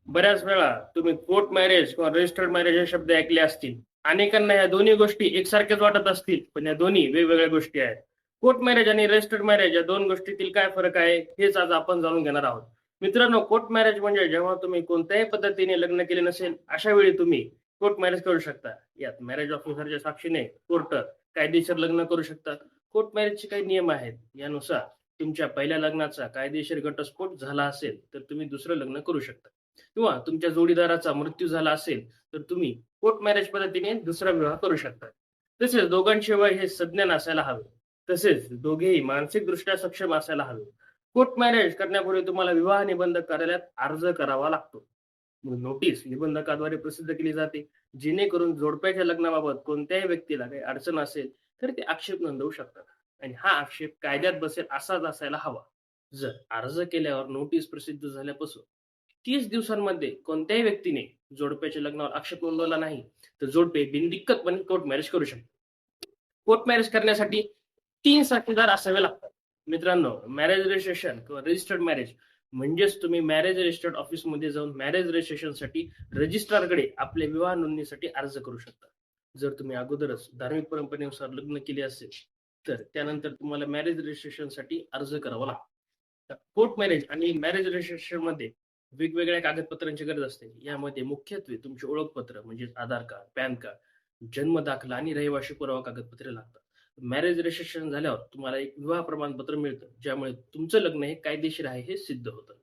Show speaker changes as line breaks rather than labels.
बऱ्याच वेळा तुम्ही कोर्ट मॅरेज किंवा रजिस्टर्ड मॅरेज हे शब्द ऐकले असतील. अनेकांना या दोन्ही गोष्टी एकसारख्याच वाटत असतील, पण या दोन्ही वेगवेगळ्या गोष्टी आहेत. कोर्ट मॅरेज आणि रजिस्टर्ड मॅरेज या दोन गोष्टीतील काय फरक आहे, हेच आज आपण जाणून घेणार आहोत. मित्रांनो, कोर्ट मॅरेज म्हणजे जेव्हा तुम्ही कोणत्याही पद्धतीने लग्न केले नसेल, अशा वेळी तुम्ही कोर्ट मॅरेज करू शकता. यात मॅरेज ऑफिसरच्या साक्षीने कोर्ट कायदेशीर लग्न करू शकतात. कोर्ट मॅरेजचे काही नियम आहेत. यानुसार तुमच्या पहिल्या लग्नाचा कायदेशीर घटस्फोट झाला असेल, तर तुम्ही दुसरं लग्न करू शकता. किंवा तुमच्या जोडीदाराचा मृत्यू झाला असेल, तर तुम्ही कोर्ट मॅरेज पद्धतीने दुसरा विवाह करू शकता. तसेच दोघांचे वय हे संज्ञान असायला हवे. तसेच दोघेही मानसिकदृष्ट्या सक्षम असायला हवे. कोर्ट मॅरेज करण्यापूर्वी तुम्हाला विवाह निबंधक कार्यालयात अर्ज करावा लागतो. मग नोटीस निबंधकाद्वारे प्रसिद्ध केली जाते, जेणेकरून जोडप्याच्या लग्नाबाबत कोणत्याही व्यक्तीला काही अडचण असेल, तर ते आक्षेप नोंदवू शकतात. आणि हा आक्षेप कायद्यात बसेल असाच असायला हवा. जर अर्ज केल्यावर नोटीस प्रसिद्ध झाल्यापासून 30 दिवसांमध्ये कोणत्याही व्यक्तीने जोडप्याच्या लग्नावर आक्षेप नोंदवला नाही, तर जोडपे बिनदिक्कतपणे कोर्ट मॅरेज करू शकतात. कोर्ट मॅरेज करण्यासाठी 3 साक्षीदार असावे लागतात. मित्रांनो, मॅरेज रजिस्ट्रेशन किंवा रजिस्टर्ड मॅरेज म्हणजेच तुम्ही मॅरेज रजिस्टर्ड ऑफिसमध्ये जाऊन मॅरेज रजिस्ट्रेशनसाठी रजिस्ट्रारकडे आपल्या विवाह नोंदणीसाठी अर्ज करू शकता. जर तुम्ही अगोदरच धार्मिक परंपरेनुसार लग्न केले असेल, तर त्यानंतर तुम्हाला मॅरेज रजिस्ट्रेशनसाठी अर्ज करावा लागतो. कोर्ट मॅरेज आणि मॅरेज रजिस्ट्रेशनमध्ये वेगवेगळ्या कागदपत्रांची गरज असते. यामध्ये मुख्यत्वे तुमचे ओळखपत्र म्हणजेच आधार कार्ड, पॅन कार्ड, जन्म दाखला आणि रहिवाशी पुरावा कागदपत्रे लागतात. मॅरेज रजिस्ट्रेशन झाल्यावर तुम्हाला एक विवाह प्रमाणपत्र मिळतं, ज्यामुळे तुमचं लग्न हे कायदेशीर आहे हे सिद्ध होतं.